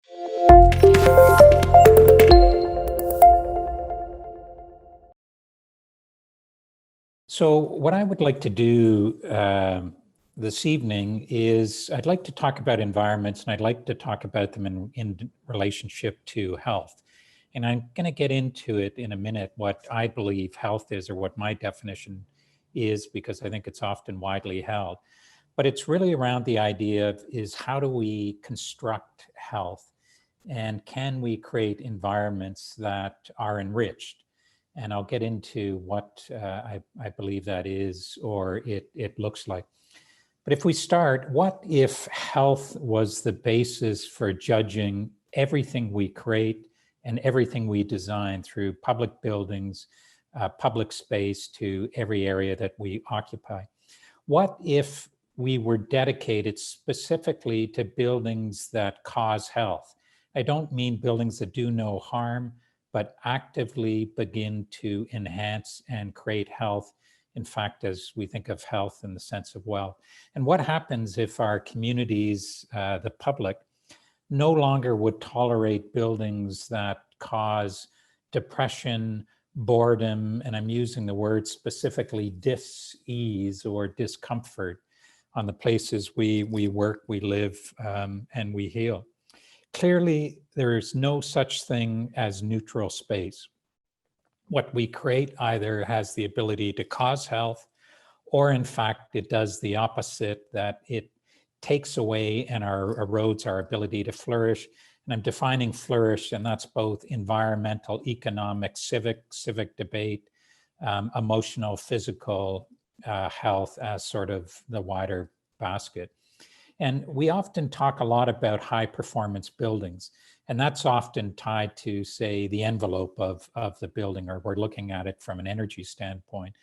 So what I would like to do this evening is I'd like to talk about environments, and I'd like to talk about them in relationship to health. And I'm going to get into it in a minute, what I believe health is, or what my definition is, because I think it's often widely held. But it's really around the idea of is how do we construct health, and can we create environments that are enriched? And I'll get into what I believe that is, or it looks like. But if we start, what if health was the basis for judging everything we create and everything we design, through public buildings, public space, to every area that we occupy? What if we were dedicated specifically to buildings that cause health? I don't mean buildings that do no harm, but actively begin to enhance and create health. In fact, as we think of health in the sense of wealth. And what happens if our communities, the public, no longer would tolerate buildings that cause depression, boredom, and I'm using the word specifically dis-ease or discomfort on the places we work, we live, and we heal? Clearly, there is no such thing as neutral space. What we create either has the ability to cause health, or in fact, it does the opposite, that it takes away and erodes our ability to flourish. And I'm defining flourish, and that's both environmental, economic, civic debate, emotional, physical health as sort of the wider basket. And we often talk a lot about high performance buildings, and that's often tied to, say, the envelope of the building, or we're looking at it from an energy standpoint.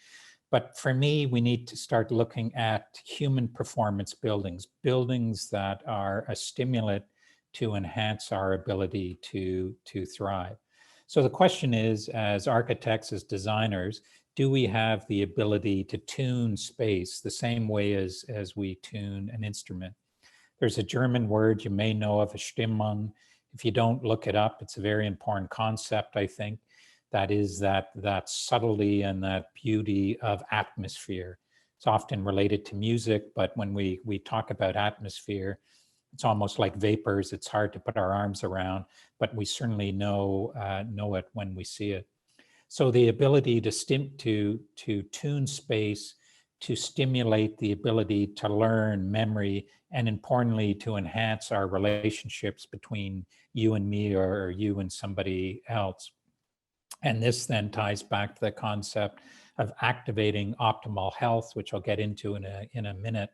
But for me, we need to start looking at human performance buildings, buildings that are a stimulant to enhance our ability to thrive. So the question is, as architects, as designers, do we have the ability to tune space the same way as we tune an instrument? There's a German word you may know of, a Stimmung. If you don't, look it up. It's a very important concept, I think. That is that subtlety and that beauty of atmosphere. It's often related to music, but when we talk about atmosphere, it's almost like vapors. It's hard to put our arms around, but we certainly know it when we see it. So the ability to tune space, to stimulate the ability to learn, memory, and importantly, to enhance our relationships between you and me, or you and somebody else. And this then ties back to the concept of activating optimal health, which I'll get into in a minute.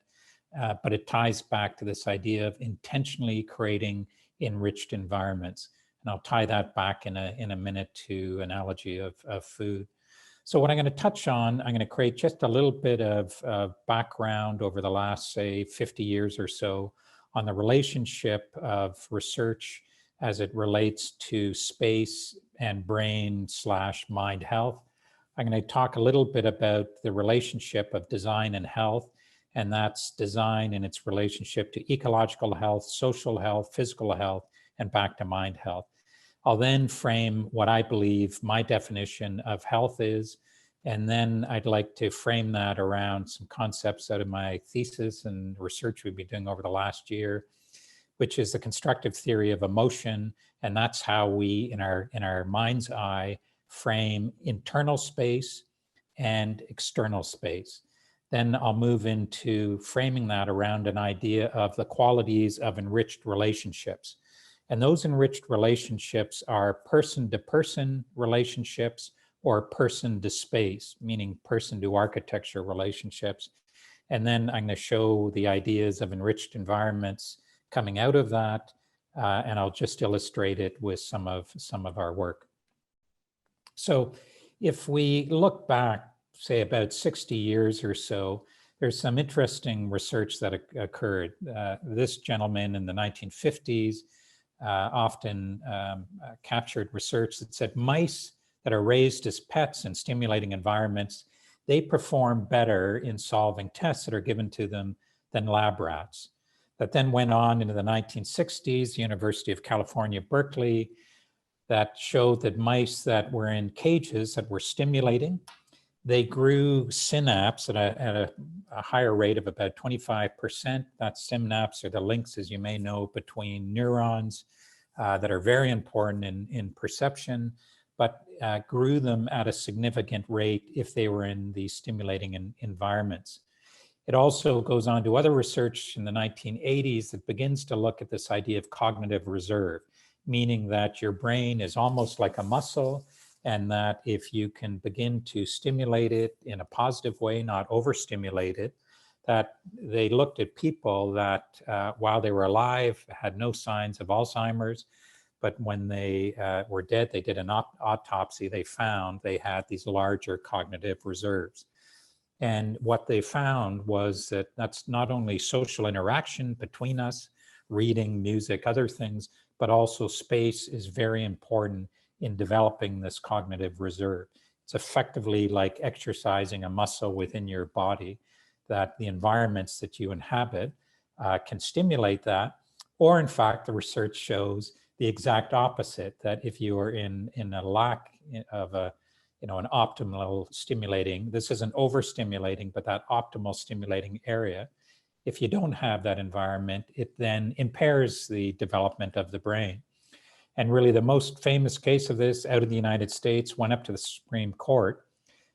But it ties back to this idea of intentionally creating enriched environments. And I'll tie that back in a minute to analogy of food. So what I'm going to touch on, I'm going to create just a little bit of background over the last, say, 50 years or so on the relationship of research as it relates to space and brain/mind health. I'm going to talk a little bit about the relationship of design and health, and that's design and its relationship to ecological health, social health, physical health, and back to mind health. I'll then frame what I believe my definition of health is, and then I'd like to frame that around some concepts out of my thesis and research we've been doing over the last year, which is the constructive theory of emotion, and that's how we, in our mind's eye, frame internal space and external space. Then I'll move into framing that around an idea of the qualities of enriched relationships. And those enriched relationships are person-to-person relationships, or person-to-space, meaning person-to-architecture relationships. And then I'm going to show the ideas of enriched environments coming out of that, and I'll just illustrate it with some of our work. So if we look back, say, about 60 years or so, there's some interesting research that occurred. This gentleman in the 1950s often captured research that said mice that are raised as pets in stimulating environments, they perform better in solving tests that are given to them than lab rats. That then went on into the 1960s, the University of California, Berkeley, that showed that mice that were in cages that were stimulating, they grew synapse at a higher rate of about 25%. That synapse are the links, as you may know, between neurons that are very important in perception, but grew them at a significant rate if they were in these stimulating environments. It also goes on to other research in the 1980s that begins to look at this idea of cognitive reserve, meaning that your brain is almost like a muscle, and that if you can begin to stimulate it in a positive way, not overstimulate it, that they looked at people that while they were alive had no signs of Alzheimer's, but when they were dead, they did an autopsy, they found they had these larger cognitive reserves. And what they found was that that's not only social interaction between us, reading, music, other things, but also space is very important in developing this cognitive reserve. It's effectively like exercising a muscle within your body, that the environments that you inhabit can stimulate that. Or in fact, the research shows the exact opposite, that if you are in a lack of an optimal stimulating, this isn't overstimulating, but that optimal stimulating area, if you don't have that environment, it then impairs the development of the brain. And really the most famous case of this out of the United States went up to the Supreme Court,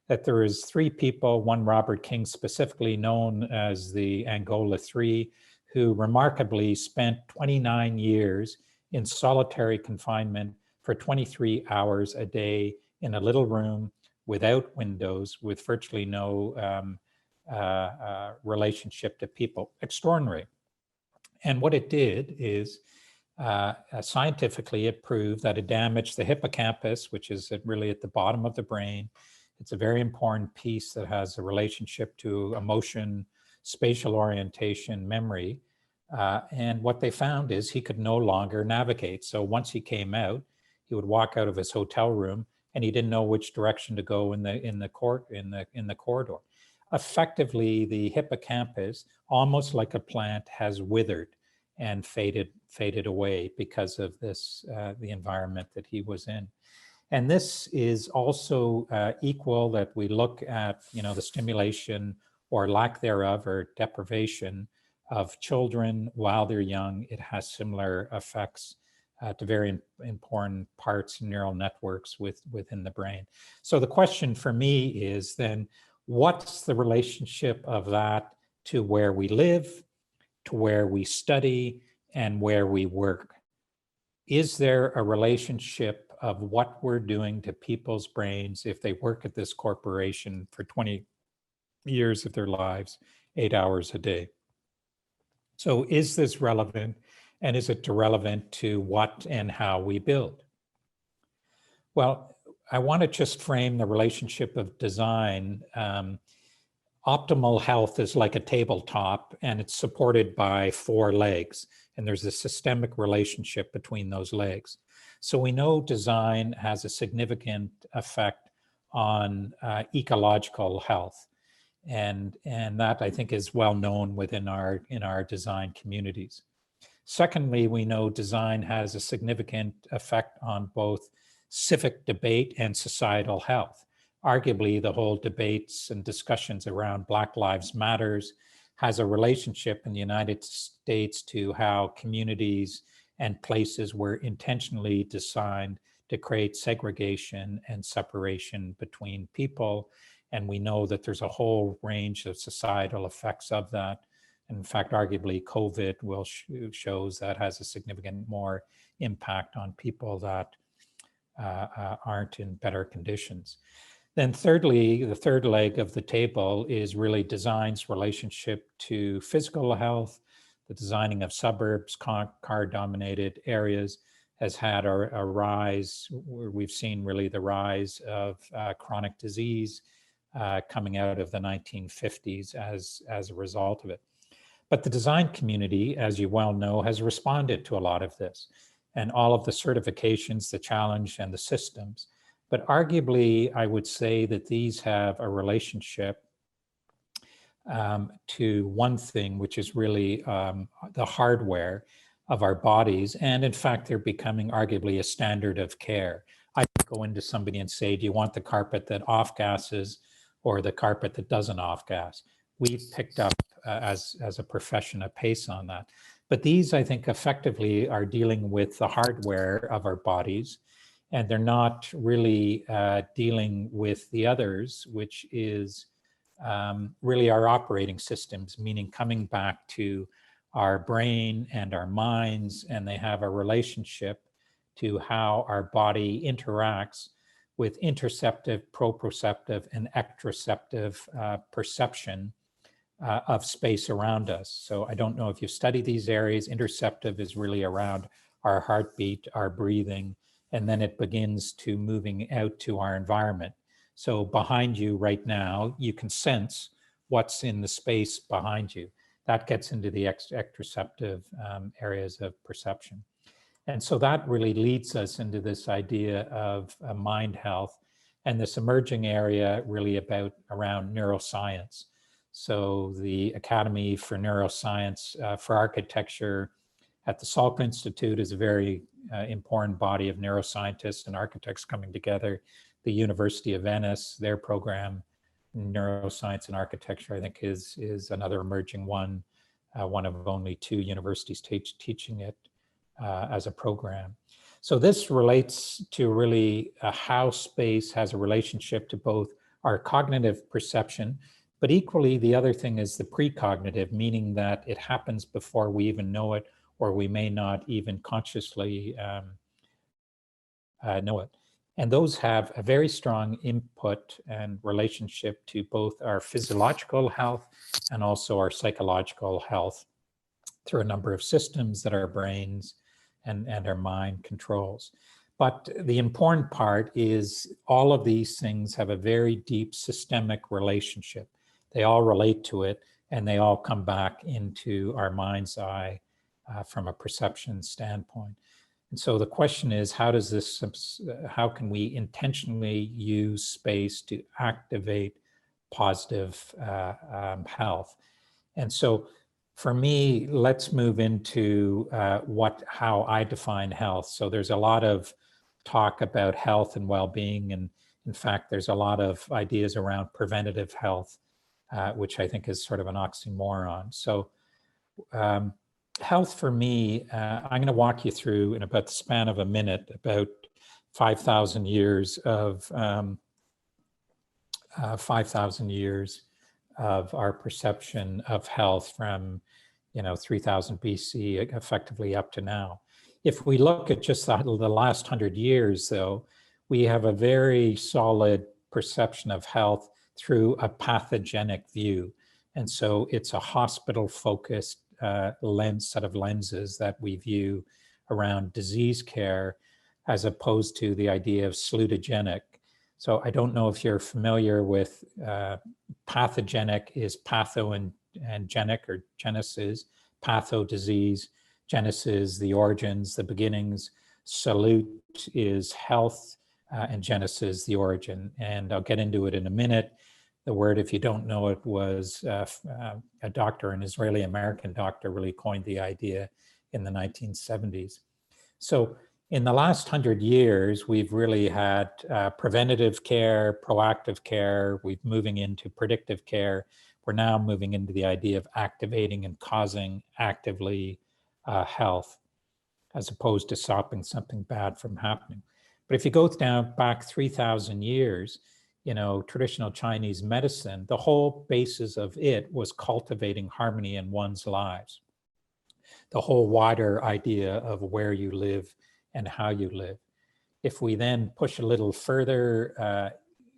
that there is 3 people, one Robert King specifically known as the Angola 3, who remarkably spent 29 years in solitary confinement for 23 hours a day in a little room without windows, with virtually no relationship to people. Extraordinary. And what it did is, scientifically, it proved that it damaged the hippocampus, which is really at the bottom of the brain. It's a very important piece that has a relationship to emotion, spatial orientation, memory. And what they found is he could no longer navigate. So once he came out, he would walk out of his hotel room and he didn't know which direction to go in the corridor. Effectively, the hippocampus, almost like a plant, has withered and faded away because of this, the environment that he was in. And this is also equal, that we look at, the stimulation or lack thereof or deprivation of children while they're young. It has similar effects to very important parts, neural networks within the brain. So the question for me is then, what's the relationship of that to where we live, to where we study, and where we work? Is there a relationship of what we're doing to people's brains if they work at this corporation for 20 years of their lives, 8 hours a day? So is this relevant, and is it relevant to what and how we build? Well, I want to just frame the relationship of design. Optimal health is like a tabletop, and it's supported by 4 legs, and there's a systemic relationship between those legs. So we know design has a significant effect on ecological health, and that I think is well known within our design communities. Secondly, we know design has a significant effect on both civic debate and societal health. Arguably, the whole debates and discussions around Black Lives Matters has a relationship in the United States to how communities and places were intentionally designed to create segregation and separation between people. And we know that there's a whole range of societal effects of that. In fact, arguably, COVID shows that has a significant more impact on people that aren't in better conditions. Then thirdly, the third leg of the table is really design's relationship to physical health. The designing of suburbs, car-dominated areas has had a rise. We've seen really the rise of chronic disease coming out of the 1950s as a result of it. But the design community, as you well know, has responded to a lot of this, and all of the certifications, the challenge, and the systems. But arguably, I would say that these have a relationship to one thing, which is really the hardware of our bodies. And in fact, they're becoming arguably a standard of care. I go into somebody and say, do you want the carpet that off-gasses or the carpet that doesn't off-gas? We've picked up as a profession a pace on that. But these, I think, effectively are dealing with the hardware of our bodies, and they're not really dealing with the others, which is really our operating systems, meaning coming back to our brain and our minds, and they have a relationship to how our body interacts with interoceptive, proprioceptive, and ectroceptive perception of space around us. So I don't know if you've studied these areas. Interoceptive is really around our heartbeat, our breathing, and then it begins to moving out to our environment. So behind you right now, you can sense what's in the space behind you. That gets into the ectroceptive areas of perception. And so that really leads us into this idea of mind health and this emerging area really around neuroscience. So the Academy for Neuroscience for Architecture at the Salk Institute is a very important body of neuroscientists and architects coming together. The University of Venice, their program, Neuroscience and Architecture, I think is another emerging one of only 2 universities teaching it as a program. So this relates to really how space has a relationship to both our cognitive perception, but equally the other thing is the precognitive, meaning that it happens before we even know it, or we may not even consciously know it. And those have a very strong input and relationship to both our physiological health and also our psychological health through a number of systems that our brains and our mind controls. But the important part is all of these things have a very deep systemic relationship. They all relate to it, and they all come back into our mind's eye from a perception standpoint. And so the question is, how can we intentionally use space to activate positive health? And so for me, let's move into how I define health. So there's a lot of talk about health and well-being, and in fact, there's a lot of ideas around preventative health, which I think is sort of an oxymoron. So health for me, I'm going to walk you through in about the span of a minute about 5,000 years of 5,000 years of our perception of health from 3000 BC effectively up to now. If we look at just the last 100 years, though, we have a very solid perception of health through a pathogenic view. And so it's a hospital-focused set of lenses that we view around disease care, as opposed to the idea of salutogenic. So I don't know if you're familiar with pathogenic is patho and genic or genesis, patho disease, genesis the origins, the beginnings, salute is health, and genesis the origin. And I'll get into it in a minute. The word, if you don't know it, was a doctor, an Israeli-American doctor, really coined the idea in the 1970s. So in the last 100 years, we've really had preventative care, proactive care. We're moving into predictive care. We're now moving into the idea of activating and causing actively health, as opposed to stopping something bad from happening. But if you go back 3,000 years, traditional Chinese medicine, the whole basis of it was cultivating harmony in one's lives. The whole wider idea of where you live and how you live. If we then push a little further,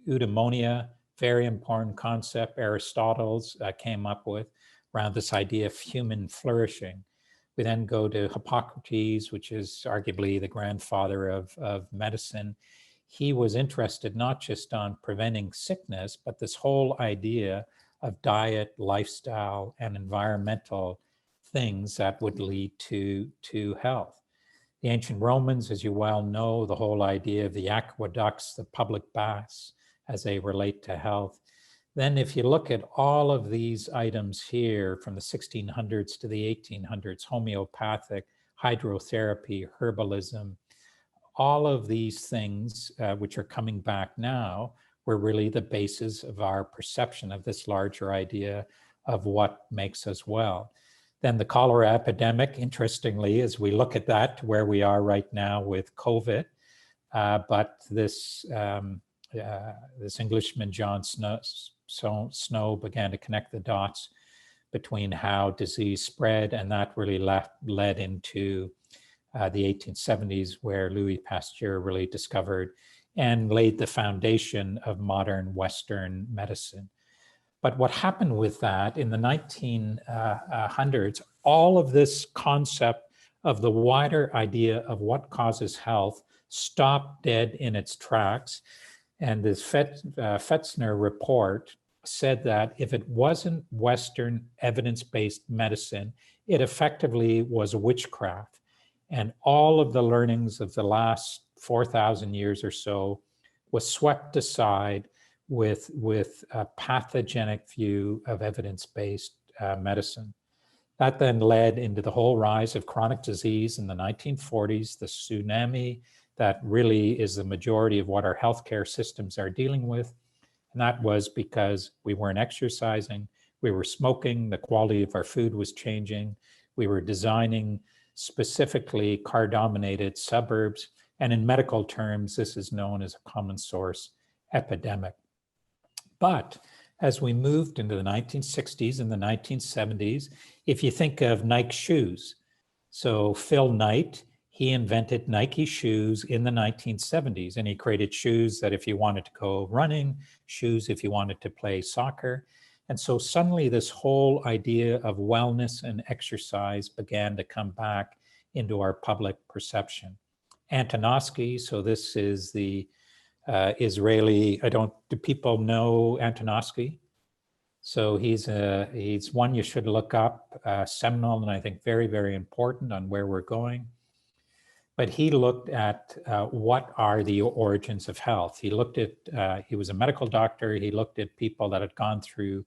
eudaimonia, very important concept Aristotle's came up with around this idea of human flourishing. We then go to Hippocrates, which is arguably the grandfather of medicine. He was interested not just on preventing sickness, but this whole idea of diet, lifestyle, and environmental things that would lead to health. The ancient Romans, as you well know, the whole idea of the aqueducts, the public baths, as they relate to health. Then if you look at all of these items here from the 1600s to the 1800s, homeopathic, hydrotherapy, herbalism, all of these things which are coming back now were really the basis of our perception of this larger idea of what makes us well. Then the cholera epidemic, interestingly, as we look at that to where we are right now with COVID, but this Englishman, John Snow, began to connect the dots between how disease spread, and that really led into the 1870s, where Louis Pasteur really discovered and laid the foundation of modern Western medicine. But what happened with that in the 1900s, all of this concept of the wider idea of what causes health stopped dead in its tracks. And this Fetzner report said that if it wasn't Western evidence-based medicine, it effectively was witchcraft. And all of the learnings of the last 4,000 years or so was swept aside with a pathogenic view of evidence-based medicine. That then led into the whole rise of chronic disease in the 1940s, the tsunami that really is the majority of what our healthcare systems are dealing with. And that was because we weren't exercising, we were smoking, the quality of our food was changing, we were designing specifically car-dominated suburbs, and in medical terms, this is known as a common source epidemic. But as we moved into the 1960s and the 1970s, if you think of Nike shoes, so Phil Knight, he invented Nike shoes in the 1970s, and he created shoes that if you wanted to go running, shoes if you wanted to play soccer. And so suddenly this whole idea of wellness and exercise began to come back into our public perception. Antonovsky, so this is the Israeli, do people know Antonovsky? So he's one you should look up, seminal and I think very, very important on where we're going. But he looked at what are the origins of health. He looked at, he was a medical doctor, he looked at people that had gone through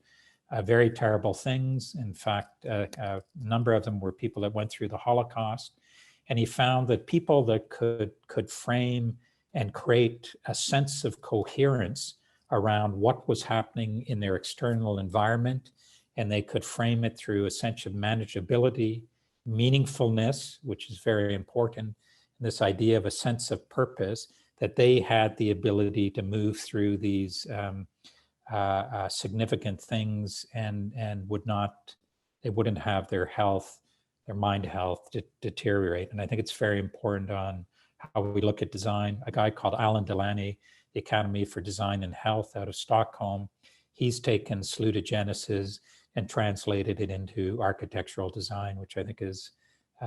very terrible things. In fact, a number of them were people that went through the Holocaust. And he found that people that could frame and create a sense of coherence around what was happening in their external environment, and they could frame it through a sense of manageability, meaningfulness, which is very important, this idea of a sense of purpose, that they had the ability to move through these significant things and they wouldn't have their health, their mind health deteriorate. And I think it's very important on how we look at design. A guy called Alan Delaney, the Academy for Design and Health out of Stockholm, he's taken salutogenesis and translated it into architectural design, which I think is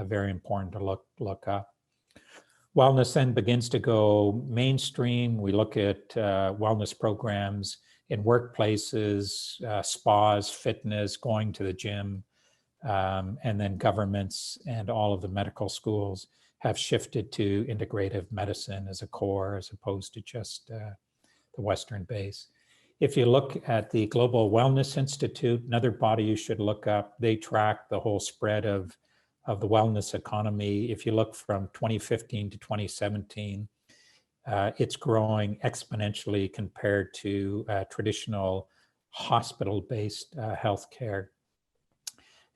very important to look up. Wellness then begins to go mainstream. We look at wellness programs in workplaces, spas, fitness, going to the gym, and then governments and all of the medical schools have shifted to integrative medicine as a core as opposed to just the Western base. If you look at the Global Wellness Institute, another body you should look up, they track the whole spread of the wellness economy. If you look from 2015 to 2017, it's growing exponentially compared to traditional hospital-based healthcare.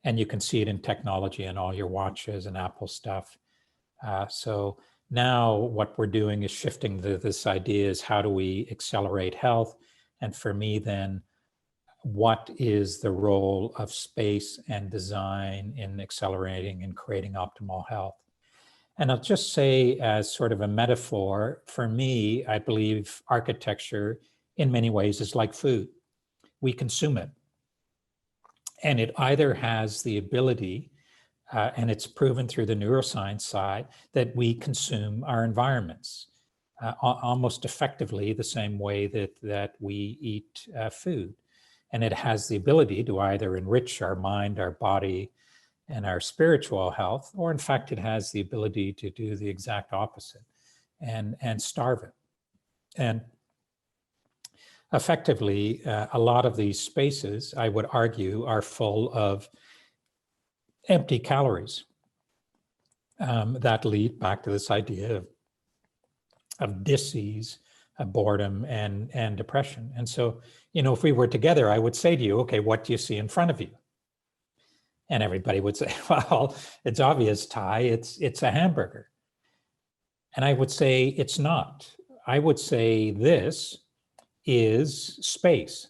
And you can see it in technology and all your watches and Apple stuff. So now what we're doing is shifting this idea is how do we accelerate health? And for me then, what is the role of space and design in accelerating and creating optimal health? And I'll just say as sort of a metaphor, for me, I believe architecture in many ways is like food. We consume it. And it either has the ability, and it's proven through the neuroscience side, that we consume our environments almost effectively the same way that we eat food. And it has the ability to either enrich our mind, our body, and our spiritual health, or in fact, it has the ability to do the exact opposite and starve it. And effectively, a lot of these spaces, I would argue, are full of empty calories that lead back to this idea of dis-ease, boredom, and depression. And so, if we were together, I would say to you, okay, what do you see in front of you? And everybody would say, well, it's obvious, Tye, it's a hamburger. And I would say it's not. I would say this is space.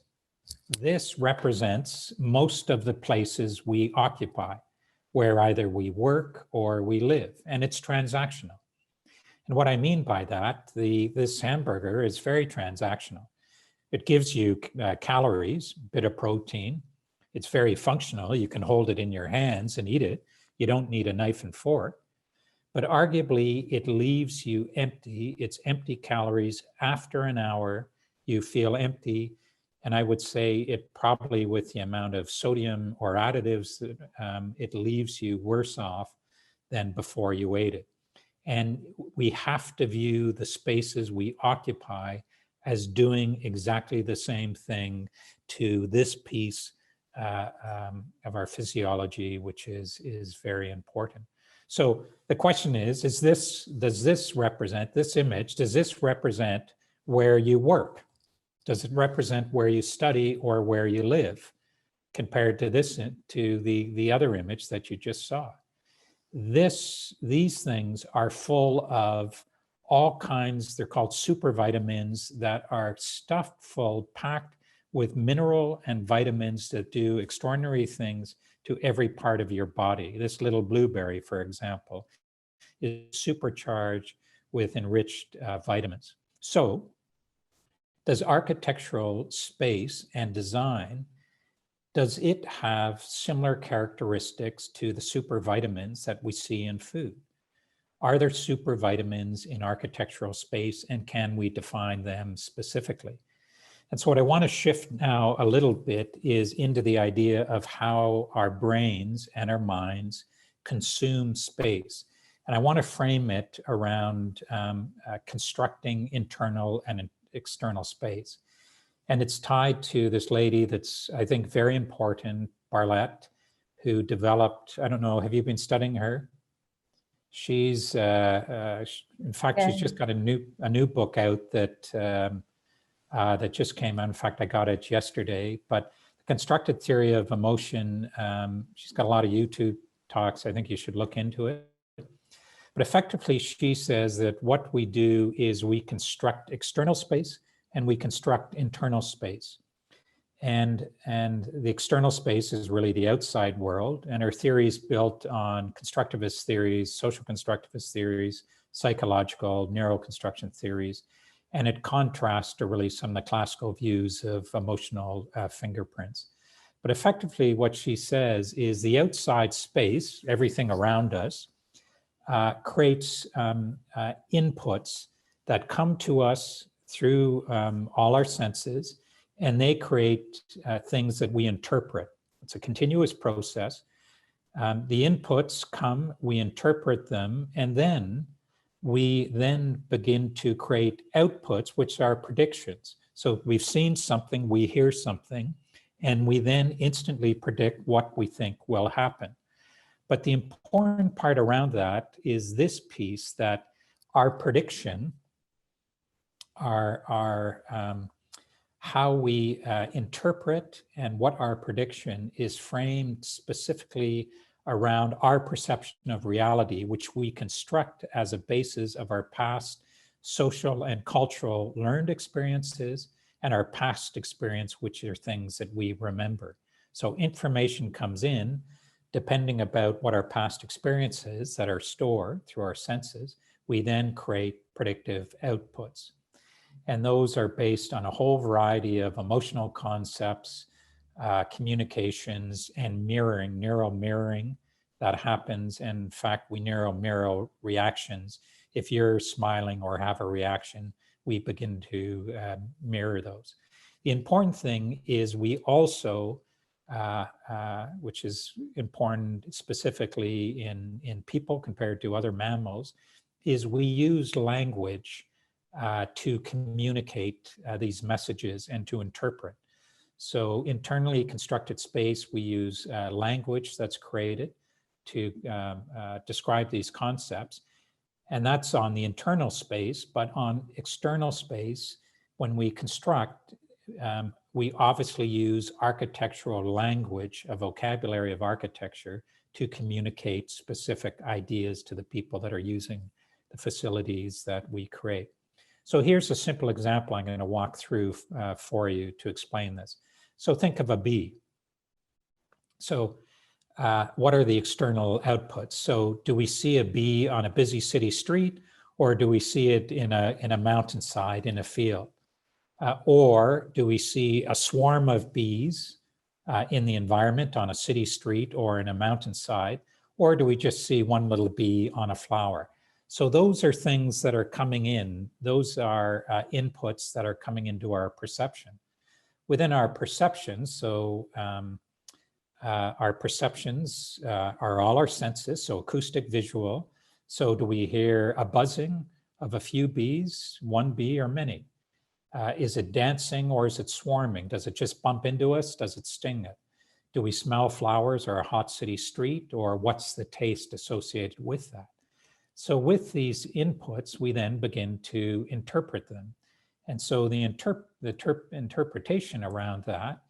This represents most of the places we occupy, where either we work or we live, and it's transactional. And what I mean by that, this hamburger is very transactional. It gives you calories, a bit of protein. It's very functional. You can hold it in your hands and eat it. You don't need a knife and fork. But arguably, it leaves you empty. It's empty calories. After an hour, you feel empty. And I would say it probably, with the amount of sodium or additives, it leaves you worse off than before you ate it. And we have to view the spaces we occupy as doing exactly the same thing to this piece of our physiology, which is very important. So the question is does this represent, this image, does this represent where you work? Does it represent where you study or where you live, compared to the other image that you just saw? These things are full of all kinds, they're called supervitamins, that are stuffed full, packed with mineral and vitamins that do extraordinary things to every part of your body. This little blueberry, for example, is supercharged with enriched vitamins. So, does architectural space and design, does it have similar characteristics to the supervitamins that we see in food? Are there supervitamins in architectural space, and can we define them specifically? And so what I want to shift now a little bit is into the idea of how our brains and our minds consume space. And I want to frame it around constructing internal and external space. And it's tied to this lady that's, I think, very important, Bartlett, who developed, I don't know, have you been studying her? She's, in fact, she's just got a new book out that that just came out. In fact, I got it yesterday. But the constructed theory of emotion, she's got a lot of YouTube talks. I think you should look into it. But effectively, she says that what we do is we construct external space and we construct internal space. And the external space is really the outside world. And her theory is built on constructivist theories, social constructivist theories, psychological, neuroconstruction theories. And it contrasts to really some of the classical views of emotional fingerprints. But effectively, what she says is the outside space, everything around us, creates inputs that come to us through all our senses, and they create things that we interpret. It's a continuous process. The inputs come, we interpret them, and then we begin to create outputs, which are predictions. So we've seen something, we hear something, and we then instantly predict what we think will happen. But the important part around that is this piece, that our prediction, how we interpret and what our prediction is framed specifically around our perception of reality, which we construct as a basis of our past social and cultural learned experiences and our past experience, which are things that we remember. So information comes in depending about what our past experiences that are stored through our senses. We then create predictive outputs. And those are based on a whole variety of emotional concepts, communications, and mirroring, neural mirroring that happens. And in fact, we neural mirror reactions. If you're smiling or have a reaction, we begin to mirror those. The important thing is we also, which is important specifically in people compared to other mammals, is we use language to communicate these messages and to interpret. So internally constructed space, we use language that's created to describe these concepts. And that's on the internal space, but on external space, when we construct, we obviously use architectural language, a vocabulary of architecture to communicate specific ideas to the people that are using the facilities that we create. So here's a simple example I'm going to walk through for you to explain this. So think of a bee. So what are the external outputs? So do we see a bee on a busy city street, or do we see it in a mountainside in a field? Or do we see a swarm of bees in the environment on a city street or in a mountainside? Or do we just see one little bee on a flower? So those are things that are coming in. Those are inputs that are coming into our perception. Within our perceptions, so our perceptions are all our senses, so acoustic, visual. So do we hear a buzzing of a few bees, one bee or many? Is it dancing or is it swarming? Does it just bump into us? Does it sting it? Do we smell flowers or a hot city street, or what's the taste associated with that? So with these inputs, we then begin to interpret them. And so the interpretation around that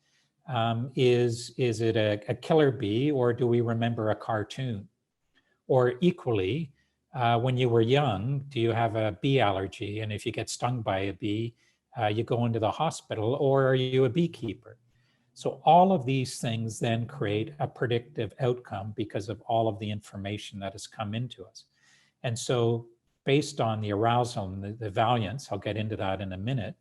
is it a killer bee, or do we remember a cartoon? Or equally, when you were young, do you have a bee allergy? And if you get stung by a bee, you go into the hospital, or are you a beekeeper? So all of these things then create a predictive outcome because of all of the information that has come into us. And so based on the arousal and the valiance, I'll get into that in a minute,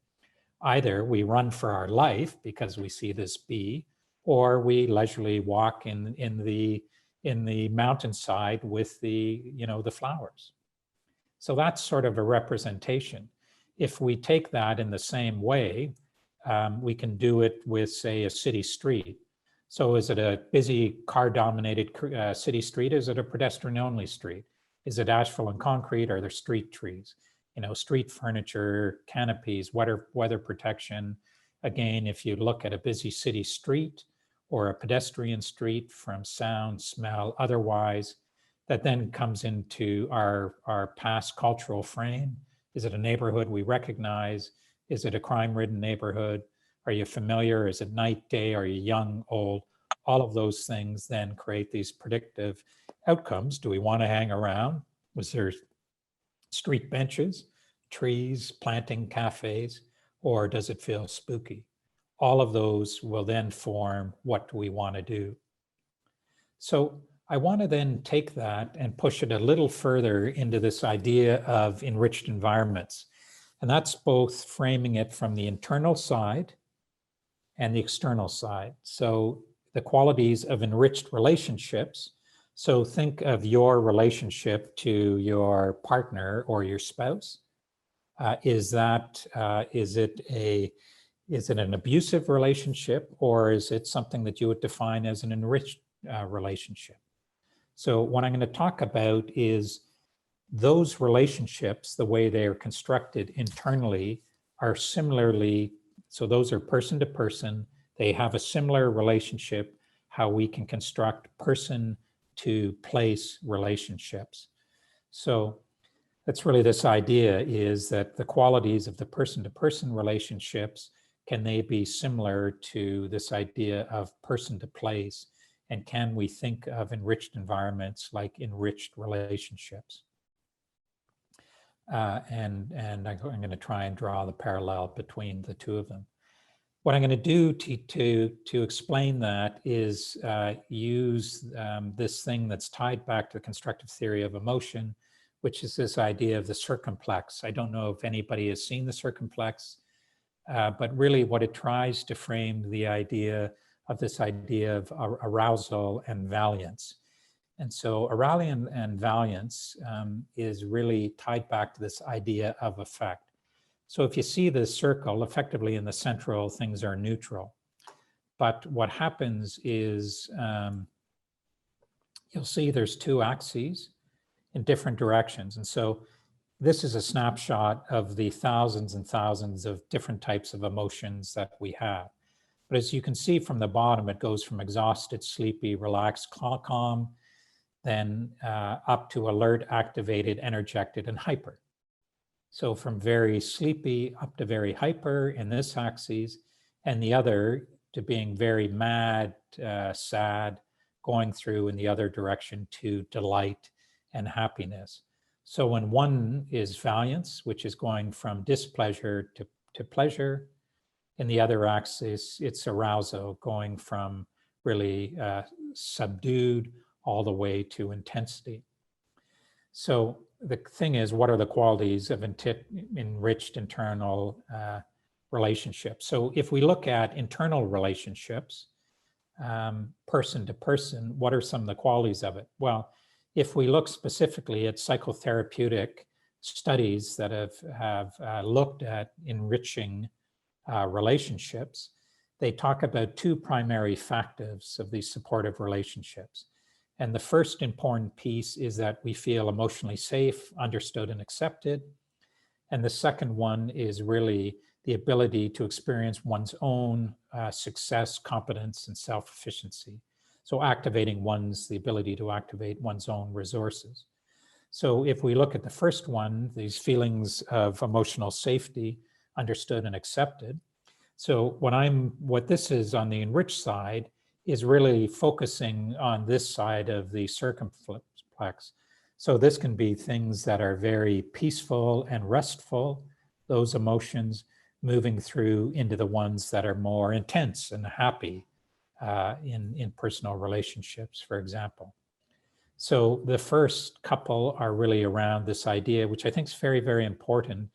either we run for our life because we see this bee, or we leisurely walk in the mountainside with the flowers. So that's sort of a representation. If we take that in the same way, we can do it with, say, a city street. So is it a busy car-dominated city street? Is it a pedestrian-only street? Is it asphalt and concrete? Or are there street trees? Street furniture, canopies, weather protection. Again, if you look at a busy city street or a pedestrian street from sound, smell, otherwise, that then comes into our past cultural frame. Is it a neighborhood we recognize? Is it a crime-ridden neighborhood? Are you familiar? Is it night, day? Are you young, old? All of those things then create these predictive outcomes. Do we want to hang around? Was there street benches, trees, planting, cafes, or does it feel spooky? All of those will then form what do we want to do. So I want to then take that and push it a little further into this idea of enriched environments. And that's both framing it from the internal side and the external side. So the qualities of enriched relationships. So think of your relationship to your partner or your spouse. Is it an abusive relationship, or is it something that you would define as an enriched relationship? So what I'm going to talk about is those relationships, the way they are constructed internally, are similarly, so those are person to person. They have a similar relationship, how we can construct person to place relationships. So that's really this idea, is that the qualities of the person to person relationships, can they be similar to this idea of person to place? And can we think of enriched environments like enriched relationships? And I'm going to try and draw the parallel between the two of them. What I'm going to do to explain that is use this thing that's tied back to the constructive theory of emotion, which is this idea of the circumplex. I don't know if anybody has seen the circumplex, but really what it tries to frame the idea of this idea of arousal and valiance. And so arousal and valiance is really tied back to this idea of effect. So if you see this circle, effectively in the central, things are neutral. But what happens is you'll see there's two axes in different directions. And so this is a snapshot of the thousands and thousands of different types of emotions that we have. But as you can see from the bottom, it goes from exhausted, sleepy, relaxed, calm, then up to alert, activated, energetic, and hyper. So from very sleepy up to very hyper in this axis, and the other to being very mad, sad, going through in the other direction to delight and happiness. So when one is valiance, which is going from displeasure to pleasure, in the other axis, it's arousal, going from really subdued all the way to intensity. So the thing is, what are the qualities of enriched internal relationships? So if we look at internal relationships, person to person, what are some of the qualities of it? Well, if we look specifically at psychotherapeutic studies that have looked at enriching relationships, they talk about two primary factors of these supportive relationships. And the first important piece is that we feel emotionally safe, understood, and accepted. And the second one is really the ability to experience one's own success, competence, and self-efficiency. So activating the ability to activate one's own resources. So if we look at the first one, these feelings of emotional safety, understood and accepted. So what this is on the enriched side is really focusing on this side of the circumplex. So this can be things that are very peaceful and restful, those emotions moving through into the ones that are more intense and happy in personal relationships, for example. So the first couple are really around this idea, which I think is very, very important.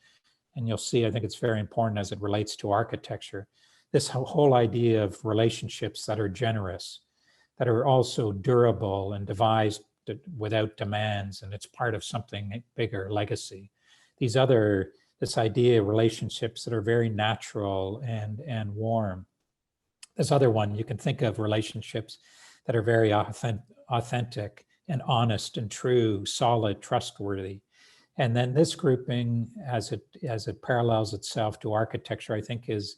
And you'll see, I think it's very important as it relates to architecture. This whole idea of relationships that are generous, that are also durable and devised without demands, and it's part of something bigger, legacy. This idea of relationships that are very natural and warm. This other one, you can think of relationships that are very authentic and honest and true, solid, trustworthy. And then this grouping, as it parallels itself to architecture, I think is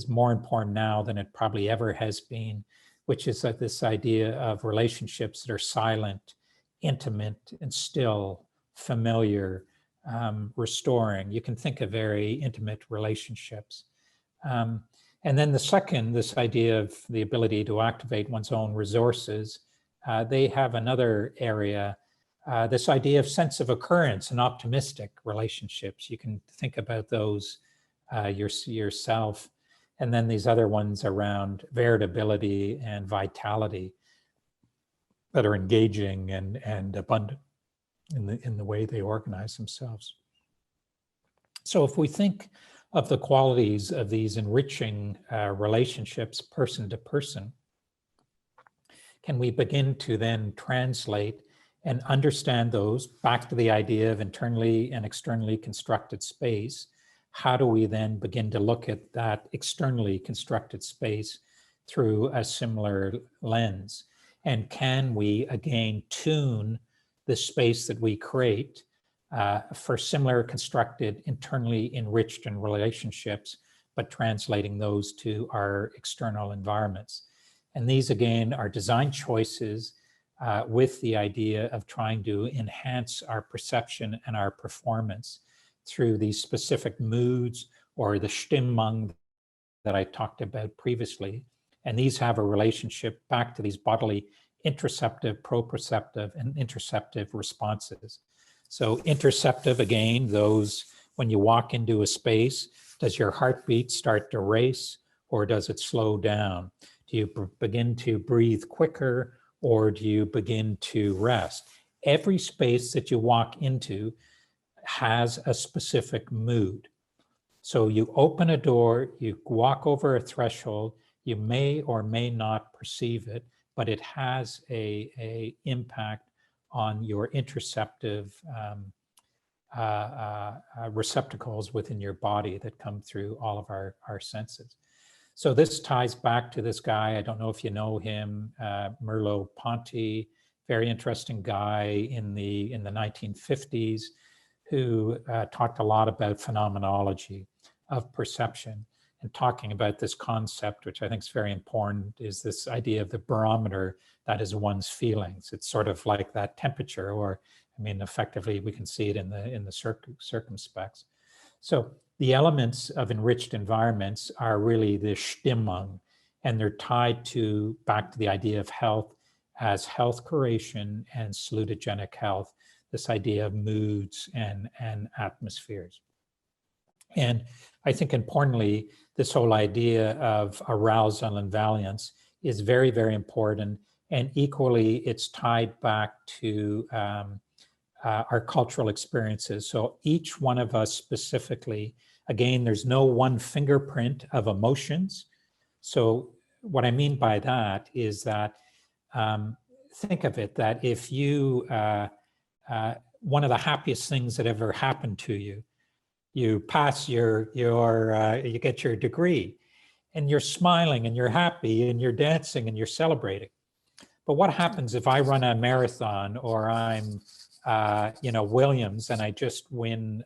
more important now than it probably ever has been, which is that this idea of relationships that are silent, intimate, and still, familiar, restoring. You can think of very intimate relationships. And then the second, this idea of the ability to activate one's own resources, they have another area, this idea of sense of occurrence and optimistic relationships. You can think about those yourself. And then these other ones around veritability and vitality that are engaging and abundant in the way they organize themselves. So if we think of the qualities of these enriching relationships person to person, can we begin to then translate and understand those back to the idea of internally and externally constructed space? How do we then begin to look at that externally constructed space through a similar lens? And can we again tune the space that we create for similar constructed, internally enriched in relationships, but translating those to our external environments? And these again are design choices with the idea of trying to enhance our perception and our performance through these specific moods or the Stimmung that I talked about previously. And these have a relationship back to these bodily interoceptive, proprioceptive, and interceptive responses. So interceptive, again, those when you walk into a space, does your heartbeat start to race or does it slow down? Do you begin to breathe quicker or do you begin to rest? Every space that you walk into has a specific mood. So you open a door, you walk over a threshold, you may or may not perceive it, but it has a impact on your interoceptive receptacles within your body that come through all of our senses. So this ties back to this guy, I don't know if you know him, Merleau-Ponty, very interesting guy in the 1950s, who talked a lot about phenomenology of perception and talking about this concept, which I think is very important, is this idea of the barometer that is one's feelings. It's sort of like that temperature, or I mean, effectively, we can see it in the circumspects. So the elements of enriched environments are really the Stimmung, and they're tied to back to the idea of health as health curation and salutogenic health, this idea of moods and atmospheres. And I think importantly, this whole idea of arousal and valiance is very, very important. And equally, it's tied back to our cultural experiences. So each one of us specifically, again, there's no one fingerprint of emotions. So what I mean by that is that think of it that if you, one of the happiest things that ever happened to you, you pass you get your degree, and you're smiling and you're happy and you're dancing and you're celebrating. But what happens if I run a marathon, or I'm Williams, and I just win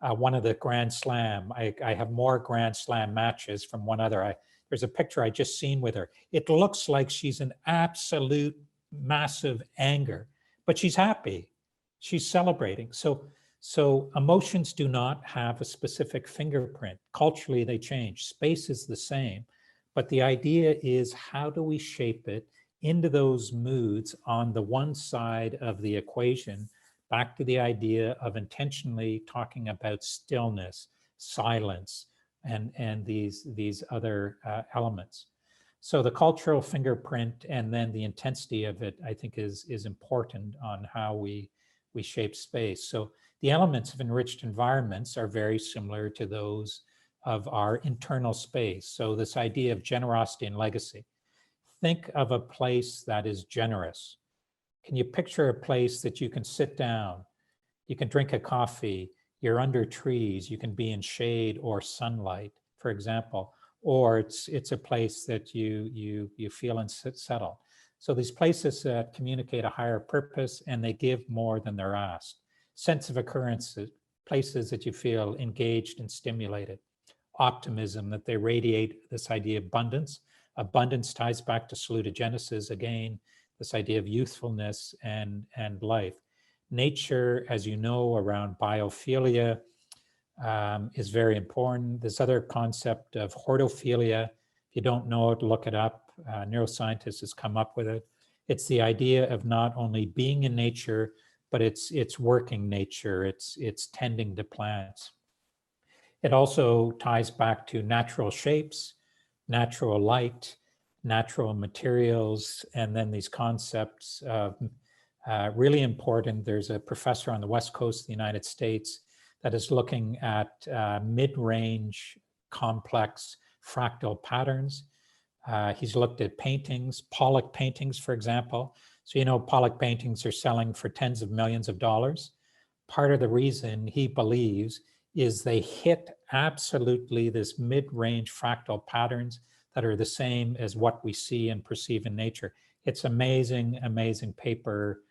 one of the Grand Slam? I have more Grand Slam matches from one other. There's a picture I just seen with her. It looks like she's in absolute massive anger, but she's happy. She's celebrating. So emotions do not have a specific fingerprint. Culturally, they change. Space is the same. But the idea is, how do we shape it into those moods on the one side of the equation, back to the idea of intentionally talking about stillness, silence, and these other elements. So the cultural fingerprint and then the intensity of it, I think, is important on how we shape space. So the elements of enriched environments are very similar to those of our internal space. So this idea of generosity and legacy. Think of a place that is generous. Can you picture a place that you can sit down, you can drink a coffee, you're under trees, you can be in shade or sunlight, for example, or it's a place that you feel and settle. So these places communicate a higher purpose, and they give more than they're asked. Sense of occurrence, places that you feel engaged and stimulated. Optimism, that they radiate this idea of abundance. Abundance ties back to salutogenesis again, this idea of youthfulness and life. Nature, as you know, around biophilia is very important. This other concept of hortophilia, if you don't know it, look it up. Neuroscientists has come up with it. It's the idea of not only being in nature, but it's working nature, it's tending to plants. It also ties back to natural shapes, natural light, natural materials, and then these concepts of really important. There's a professor on the West Coast of the United States that is looking at mid-range complex fractal patterns. He's looked at paintings, Pollock paintings, for example. So, Pollock paintings are selling for tens of millions of dollars. Part of the reason he believes is they hit absolutely this mid-range fractal patterns that are the same as what we see and perceive in nature. It's amazing, amazing paper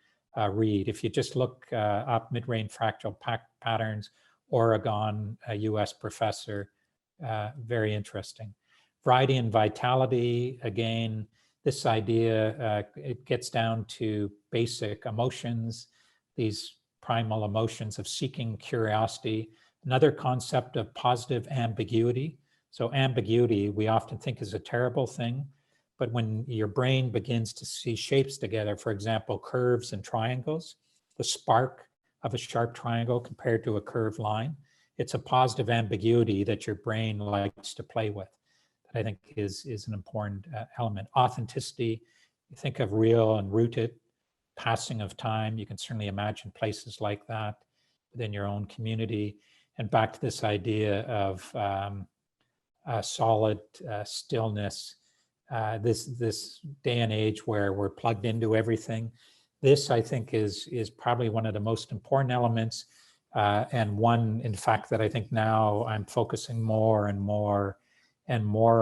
read. If you just look up mid-range fractal patterns, Oregon, a US professor, very interesting. Variety and vitality, again, this idea, it gets down to basic emotions, these primal emotions of seeking, curiosity. Another concept of positive ambiguity. So ambiguity, we often think is a terrible thing, but when your brain begins to see shapes together, for example, curves and triangles, the spark of a sharp triangle compared to a curved line, it's a positive ambiguity that your brain likes to play with. That I think is an important element. Authenticity, you think of real and rooted, passing of time. You can certainly imagine places like that within your own community. And back to this idea of solid stillness, this day and age where we're plugged into everything. This, I think, is probably one of the most important elements, and one, in fact, that I think now I'm focusing more and more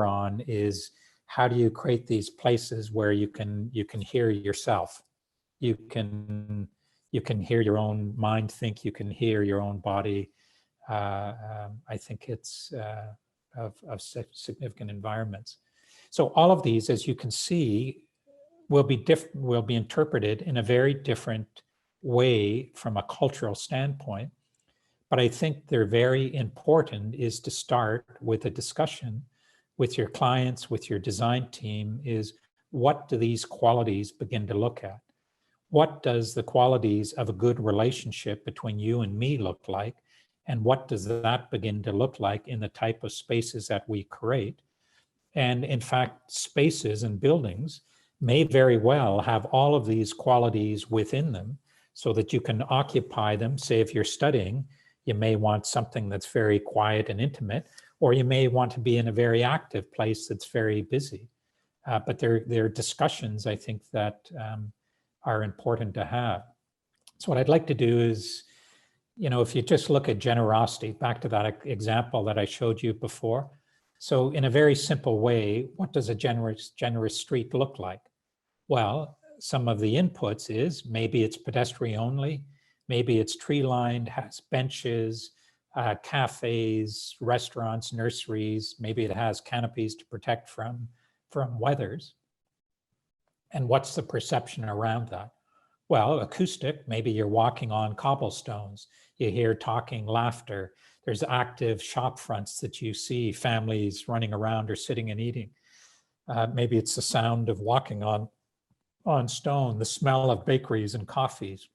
on is how do you create these places where you can hear yourself, you can You can hear your own mind think, you can hear your own body. I think it's of significant environments. So all of these, as you can see, will be interpreted in a very different way from a cultural standpoint. But I think they're very important is to start with a discussion with your clients, with your design team, is what do these qualities begin to look at? What does the qualities of a good relationship between you and me look like? And what does that begin to look like in the type of spaces that we create? And in fact, spaces and buildings may very well have all of these qualities within them so that you can occupy them. Say if you're studying, you may want something that's very quiet and intimate, or you may want to be in a very active place that's very busy. But they're discussions, I think, that are important to have. So what I'd like to do is, if you just look at generosity, back to that example that I showed you before. So in a very simple way, what does a generous street look like? Well, some of the inputs is maybe it's pedestrian only, maybe it's tree lined, has benches, cafes, restaurants, nurseries, maybe it has canopies to protect from weathers. And what's the perception around that? Well, acoustic, maybe you're walking on cobblestones, you hear talking, laughter, there's active shop fronts that you see, families running around or sitting and eating. Maybe it's the sound of walking on stone, the smell of bakeries and coffees,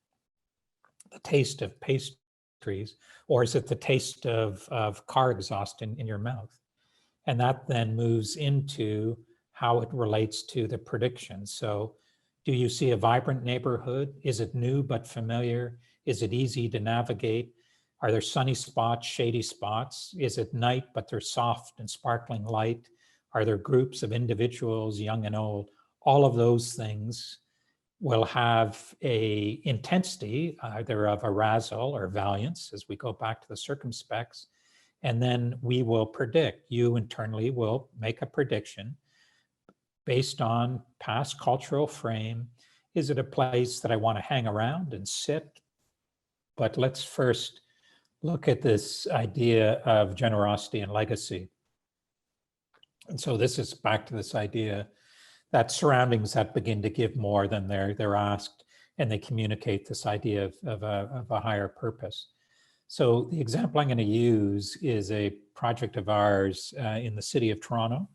the taste of pastries, or is it the taste of car exhaust in your mouth? And that then moves into how it relates to the prediction. So do you see a vibrant neighborhood? Is it new but familiar? Is it easy to navigate? Are there sunny spots, shady spots? Is it night but they're soft and sparkling light? Are there groups of individuals, young and old? All of those things will have a intensity, either of arousal or valiance, as we go back to the circumspects. And then we will predict, you internally will make a prediction based on past cultural frame. Is it a place that I want to hang around and sit? But let's first look at this idea of generosity and legacy. And so this is back to this idea that surroundings that begin to give more than they're asked, and they communicate this idea of a higher purpose. So the example I'm going to use is a project of ours in the city of Toronto.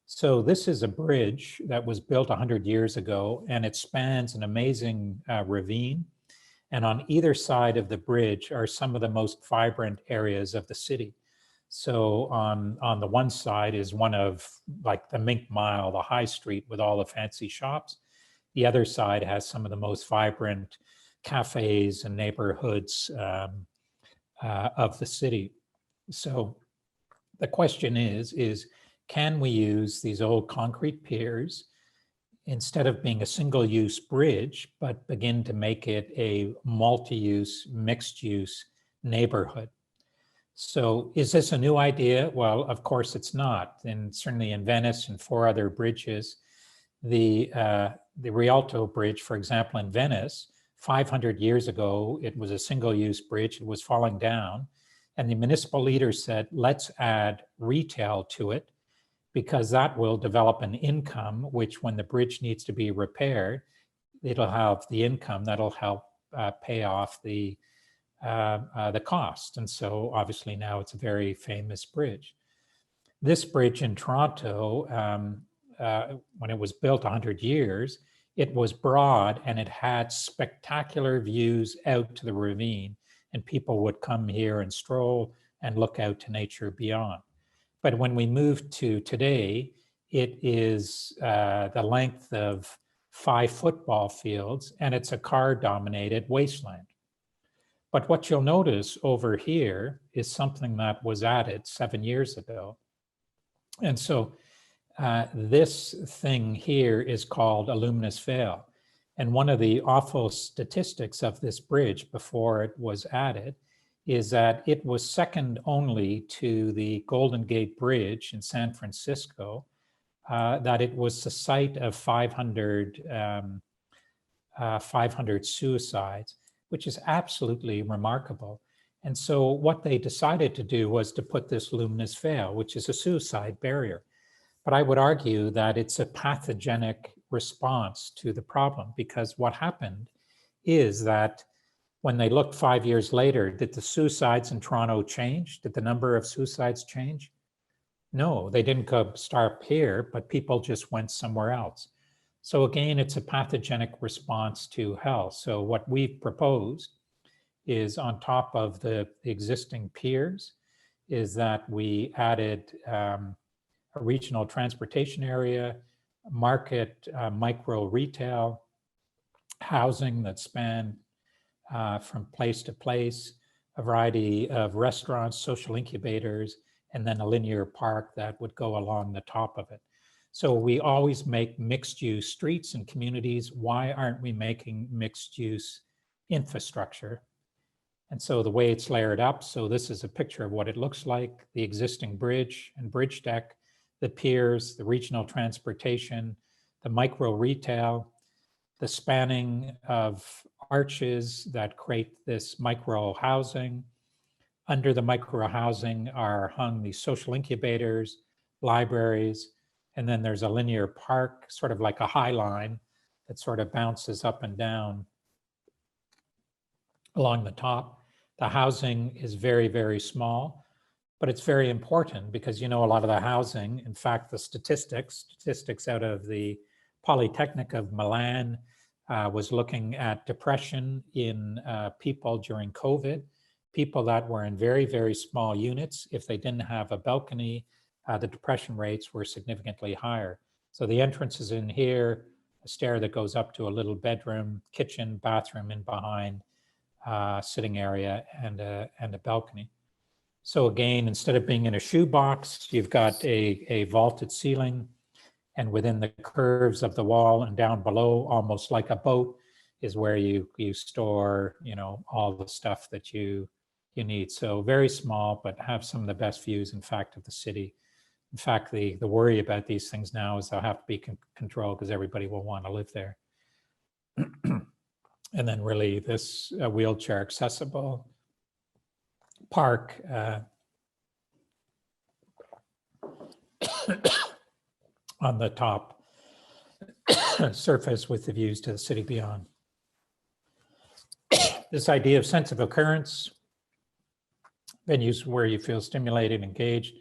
So this is a bridge that was built 100 years ago, and it spans an amazing ravine. And on either side of the bridge are some of the most vibrant areas of the city. So on the one side is one of like the Mink Mile, the high street with all the fancy shops. The other side has some of the most vibrant cafes and neighborhoods of the city. So the question is can we use these old concrete piers instead of being a single-use bridge, but begin to make it a multi-use, mixed-use neighborhood? So is this a new idea? Well, of course it's not. And certainly in Venice and 4 other bridges, the Rialto Bridge, for example, in Venice, 500 years ago, it was a single-use bridge. It was falling down. And the municipal leaders said, let's add retail to it, because that will develop an income, which when the bridge needs to be repaired, it'll have the income that'll help pay off the cost. And so obviously now it's a very famous bridge. This bridge in Toronto, when it was built 100 years, it was broad and it had spectacular views out to the ravine, and people would come here and stroll and look out to nature beyond. But when we move to today, it is the length of 5 football fields, and it's a car-dominated wasteland. But what you'll notice over here is something that was added 7 years ago. And so this thing here is called a luminous veil. And one of the awful statistics of this bridge before it was added is that it was second only to the Golden Gate Bridge in San Francisco, that it was the site of 500 suicides, which is absolutely remarkable. And so what they decided to do was to put this luminous veil, which is a suicide barrier. But I would argue that it's a pathogenic response to the problem, because what happened is that when they looked 5 years later, did the suicides in Toronto change? Did the number of suicides change? No, they didn't start here, but people just went somewhere else. So again, it's a pathogenic response to health. So what we've proposed is, on top of the existing piers, is that we added a regional transportation area, market, micro retail, housing that span from place to place, a variety of restaurants, social incubators, and then a linear park that would go along the top of it. So we always make mixed use streets and communities. Why aren't we making mixed use infrastructure? And so the way it's layered up, so this is a picture of what it looks like: the existing bridge and bridge deck, the piers, the regional transportation, the micro retail, the spanning of arches that create this micro housing. Under the micro housing are hung these social incubators, libraries, and then there's a linear park, sort of like a high line that sort of bounces up and down along the top. The housing is very, very small, but it's very important because, you know, a lot of the housing, in fact, the statistics out of the Polytechnic of Milan was looking at depression in people during COVID, people that were in very, very small units. If they didn't have a balcony, the depression rates were significantly higher. So the entrance is in here, a stair that goes up to a little bedroom, kitchen, bathroom in behind, sitting area, and a balcony. So again, instead of being in a shoebox, you've got a vaulted ceiling, and within the curves of the wall and down below, almost like a boat, is where you store, you know, all the stuff that you need. So very small, but have some of the best views, in fact, of the city. In fact, the worry about these things now is they'll have to be controlled because everybody will want to live there. And then really this wheelchair accessible park on the top surface with the views to the city beyond. This idea of sense of occurrence, venues where you feel stimulated, engaged.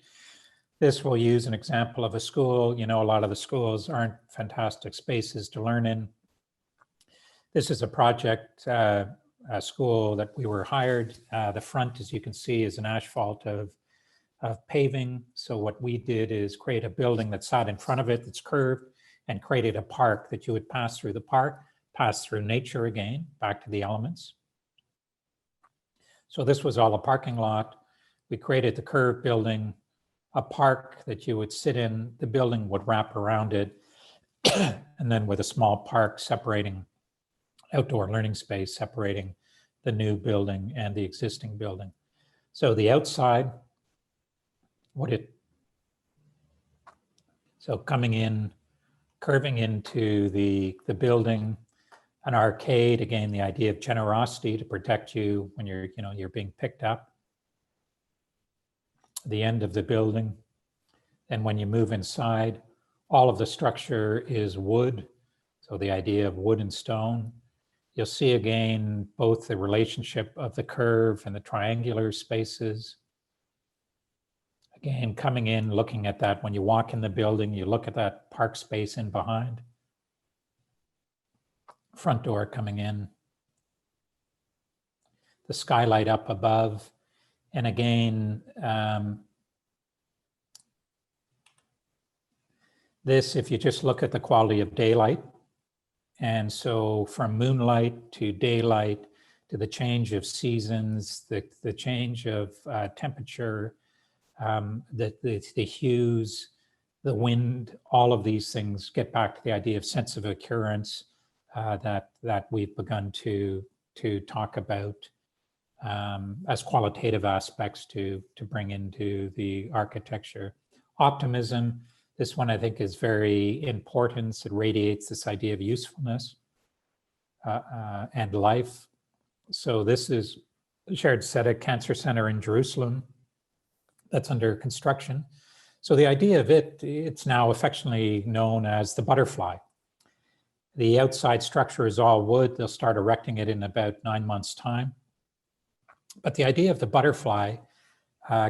This will use an example of a school. You know, a lot of the schools aren't fantastic spaces to learn in. This is a project, a school that we were hired. The front, as you can see, is an asphalt of paving. So what we did is create a building that sat in front of it that's curved, and created a park that you would pass through the park, pass through nature again, back to the elements. So this was all a parking lot. We created the curved building, a park that you would sit in, the building would wrap around it, and then with a small park separating, outdoor learning space separating the new building and the existing building. So the outside, so coming in, curving into the building, an arcade, again, the idea of generosity to protect you when you're being picked up. The end of the building. And when you move inside, all of the structure is wood. So the idea of wood and stone. You'll see again, both the relationship of the curve and the triangular spaces. Again, coming in, looking at that, when you walk in the building, you look at that park space in behind. Front door coming in. The skylight up above. And again, this, if you just look at the quality of daylight, and so from moonlight to daylight, to the change of seasons, the change of temperature, the hues, the wind, all of these things get back to the idea of sense of occurrence that we've begun to talk about as qualitative aspects to bring into the architecture. Optimism, this one I think is very important. It radiates this idea of usefulness and life. So this is Shared Tzedek Cancer Center in Jerusalem that's under construction. So the idea of it's now affectionately known as the butterfly. The outside structure is all wood. They'll start erecting it in about 9 months' time. But the idea of the butterfly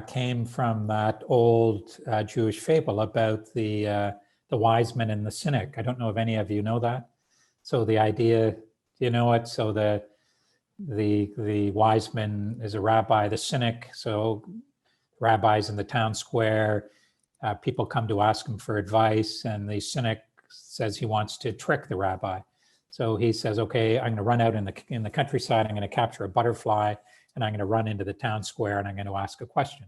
came from that old Jewish fable about the wise men and the cynic. I don't know if any of you know that. So the idea, you know it? So the wise man is a rabbi, the cynic. So rabbis in the town square, people come to ask him for advice, and the cynic says he wants to trick the rabbi. So he says, okay, I'm going to run out in the countryside, I'm going to capture a butterfly, and I'm going to run into the town square, and I'm going to ask a question.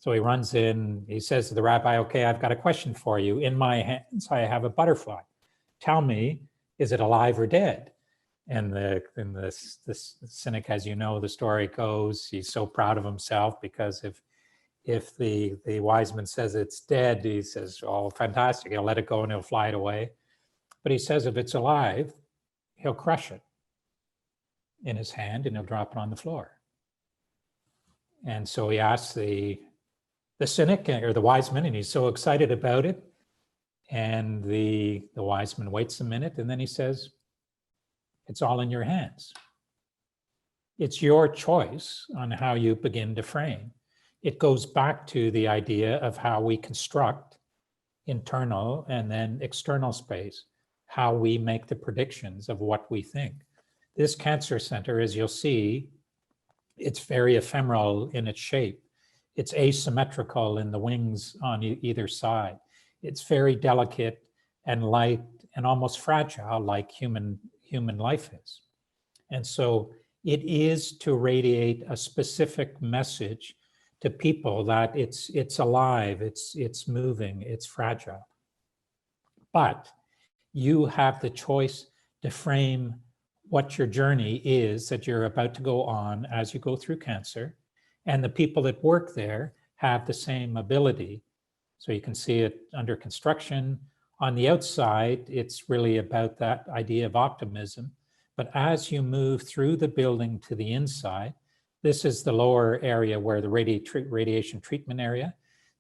So he runs in, he says to the rabbi, okay, I've got a question for you. In my hands, I have a butterfly. Tell me, is it alive or dead? And the cynic, as you know, the story goes, he's so proud of himself because if the wise man says it's dead, he says, oh, fantastic, he'll let it go and he'll fly it away. But he says if it's alive, he'll crush it in his hand and he'll drop it on the floor. And so he asks the cynic or the wise man, and he's so excited about it. And the wise man waits a minute, and then he says, it's all in your hands. It's your choice on how you begin to frame. It goes back to the idea of how we construct internal and then external space, how we make the predictions of what we think. This cancer center, as you'll see, it's very ephemeral in its shape. It's asymmetrical in the wings on either side. It's very delicate and light and almost fragile, like human life is. And so it is to radiate a specific message to people that it's alive, it's moving, it's fragile. But you have the choice to frame what your journey is that you're about to go on as you go through cancer. And the people that work there have the same ability. So you can see it under construction. On the outside, it's really about that idea of optimism. But as you move through the building to the inside, this is the lower area where the radiation treatment area.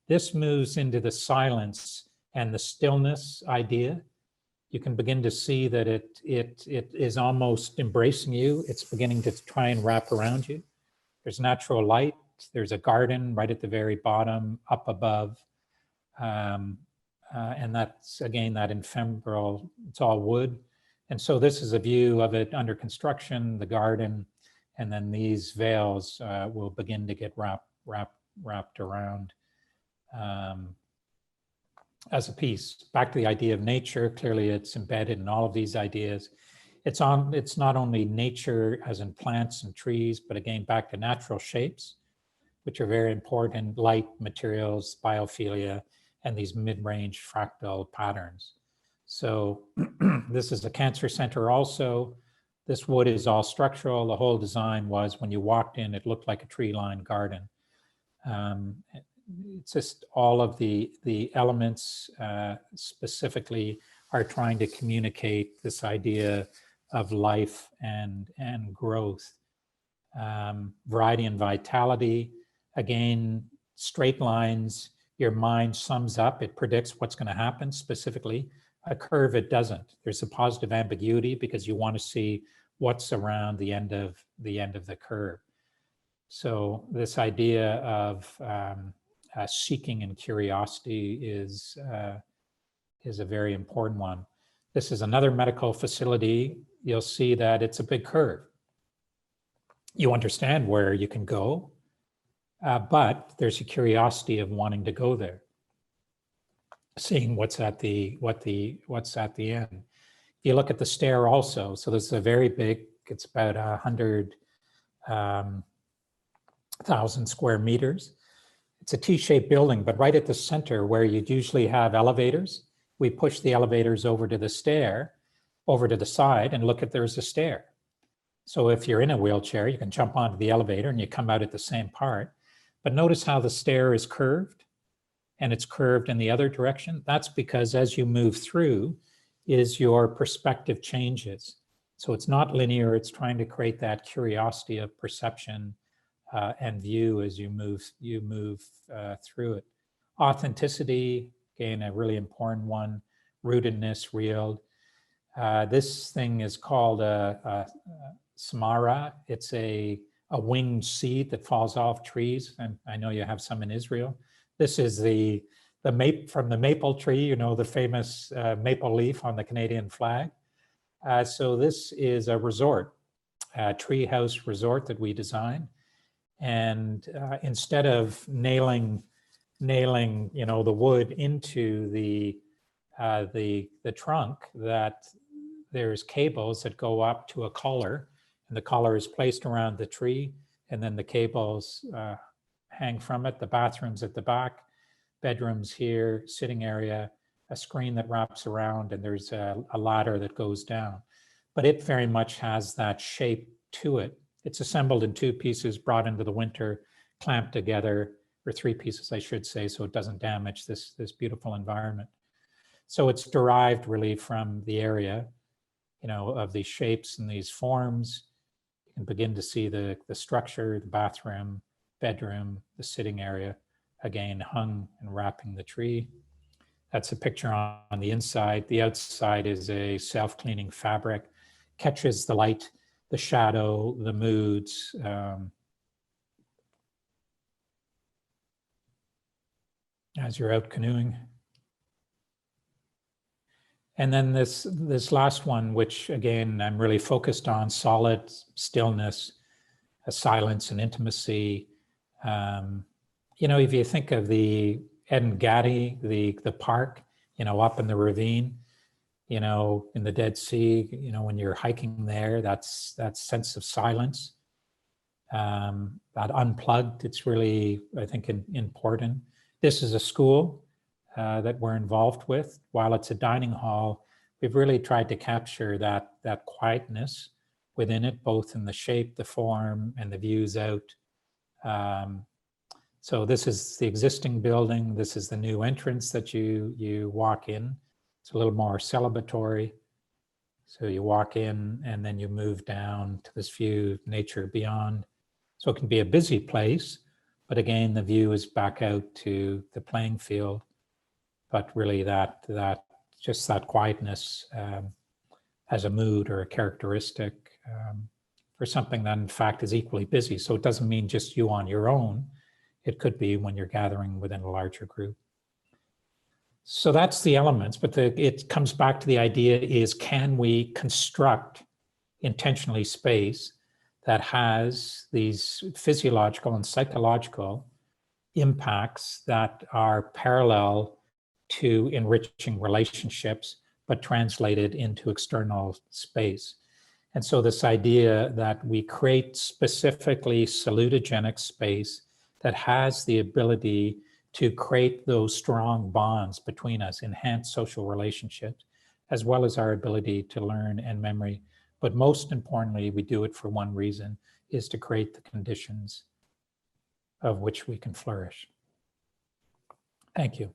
This moves into the silence and the stillness idea. You can begin to see that it is almost embracing you. It's beginning to try and wrap around you. There's natural light. There's a garden right at the very bottom, up above. And that's, again, that ephemeral, it's all wood. And so this is a view of it under construction, the garden, and then these veils will begin to get wrapped around as a piece. Back to the idea of nature, clearly it's embedded in all of these ideas. It's not only nature as in plants and trees, but again, back to natural shapes, which are very important, light, materials, biophilia, and these mid-range fractal patterns. So this is a cancer center also. This wood is all structural. The whole design was, when you walked in, it looked like a tree-lined garden. It's just all of the elements specifically are trying to communicate this idea of life and growth. Variety and vitality, again, straight lines, your mind sums up, it predicts what's going to happen specifically. A curve, it doesn't. There's a positive ambiguity because you want to see what's around the end of the curve. So this idea of seeking and curiosity is a very important one. This is another medical facility. You'll see that it's a big curve. You understand where you can go, but there's a curiosity of wanting to go there, seeing what's at the end. If you look at the stair also, so this is a very big, it's about 100,000 square meters. It's a T-shaped building, but right at the center where you'd usually have elevators, we push the elevators over to the stair, over to the side, and look at there's a stair. So if you're in a wheelchair, you can jump onto the elevator and you come out at the same part. But notice how the stair is curved, and it's curved in the other direction. That's because as you move through, your perspective changes. So it's not linear, it's trying to create that curiosity of perception and view as you move through it. Authenticity, again, a really important one. Rootedness, real. This thing is called a samara. It's a winged seed that falls off trees, and I know you have some in Israel. This is from the maple tree, the famous maple leaf on the Canadian flag. So this is a resort, a tree house resort that we designed. And instead of nailing the wood into the trunk, that there's cables that go up to a collar, and the collar is placed around the tree, and then the cables hang from it. The bathroom's at the back, bedrooms here, sitting area, a screen that wraps around, and there's a ladder that goes down. But it very much has that shape to it. It's assembled in 2 pieces, brought into the winter, clamped together, or 3 pieces, I should say, so it doesn't damage this beautiful environment. So it's derived really from the area, of these shapes and these forms. You can begin to see the structure, the bathroom, bedroom, the sitting area, again, hung and wrapping the tree. That's a picture on the inside. The outside is a self-cleaning fabric, catches the light, the shadow, the moods. As you're out canoeing. And then this last one, which again, I'm really focused on, solid stillness, silence and intimacy. If you think of the Edengati, the park, up in the ravine, in the Dead Sea, when you're hiking there, that's that sense of silence, that unplugged, it's really, I think, important. This is a school that we're involved with. While it's a dining hall, we've really tried to capture that quietness within it, both in the shape, the form, and the views out. So this is the existing building. This is the new entrance that you walk in. It's a little more celebratory. So you walk in and then you move down to this view of nature beyond. So it can be a busy place, but again, the view is back out to the playing field. But really that quietness as a mood or a characteristic for something that in fact is equally busy. So it doesn't mean just you on your own. It could be when you're gathering within a larger group. So that's the elements, but it comes back to the idea is, can we construct intentionally space that has these physiological and psychological impacts that are parallel to enriching relationships, but translated into external space. And so this idea that we create specifically salutogenic space that has the ability to create those strong bonds between us, enhance social relationships, as well as our ability to learn and memory. But most importantly, we do it for one reason, is to create the conditions of which we can flourish. Thank you.